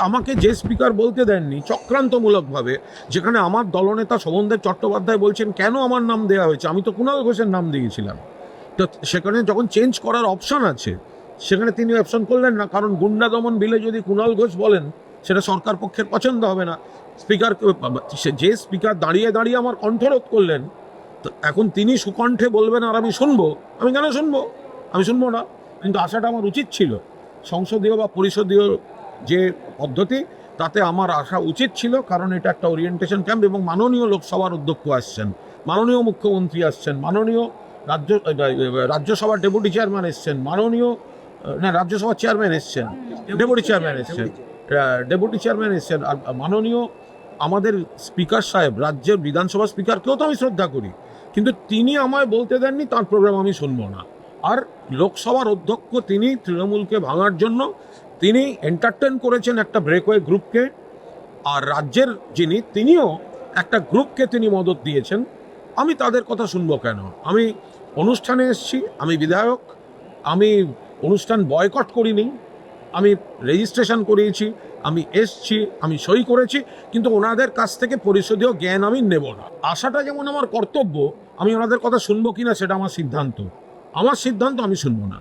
আমাকে যে স্পিকার বলতে দেননি চক্রান্তমূলকভাবে, যেখানে আমার দলনেতা শোভনদেব চট্টোপাধ্যায় বলছেন কেন আমার নাম দেওয়া হয়েছে, আমি তো কুণাল ঘোষের নাম দিয়েছিলাম। তো সেখানে যখন চেঞ্জ করার অপশান আছে, সেখানে তিনি অপশন করলেন না, কারণ গুন্ডা দমন বিলে যদি কুণাল ঘোষ বলেন সেটা সরকার পক্ষের পছন্দ হবে না। স্পিকার, যে স্পিকার দাঁড়িয়ে দাঁড়িয়ে আমার কণ্ঠরোধ করলেন, তো এখন তিনি সুকণ্ঠে বলবেন আর আমি শুনবো, আমি কেন শুনবো? আমি শুনবো না। কিন্তু আসাটা আমার উচিত ছিল, সংসদীয় বা পরিষদীয় যে পদ্ধতি তাতে আমার আসা উচিত ছিল, কারণ এটা একটা ওরিয়েন্টেশন ক্যাম্প এবং মাননীয় লোকসভার অধ্যক্ষ আসছেন, মাননীয় মুখ্যমন্ত্রী আসছেন, মাননীয় রাজ্যসভার ডেপুটি চেয়ারম্যান এসছেন, মাননীয় রাজ্যসভার চেয়ারম্যান এসছেন, ডেপুটি চেয়ারম্যান এসছেন, ডেপুটি চেয়ারম্যান এসছেন, আর মাননীয় আমাদের স্পিকার সাহেব, রাজ্যের বিধানসভা স্পিকারকেও তো আমি শ্রদ্ধা করি, কিন্তু তিনি আমায় বলতে দেননি তার প্রোগ্রাম আমি শুনবো না। আর লোকসভার অধ্যক্ষ তিনি তৃণমূলকে ভাঙার জন্য তিনি এন্টারটেন করেছেন একটা ব্রেকওয়ে গ্রুপকে, আর রাজ্যের তিনিও একটা গ্রুপকে তিনি মদত দিয়েছেন। আমি তাদের কথা শুনবো কেন? আমি অনুষ্ঠানে এসেছি, আমি বিধায়ক, আমি অনুষ্ঠান বয়কট করিনি, আমি রেজিস্ট্রেশন করিয়েছি, আমি এসছি, আমি সই করেছি, কিন্তু ওনাদের কাছ থেকে পরিষদীয় জ্ঞান আমি নেব না। আশাটা যেমন আমার কর্তব্য, আমি ওনাদের কথা শুনবো কিনা সেটা আমার সিদ্ধান্ত, আমি শুনবো না।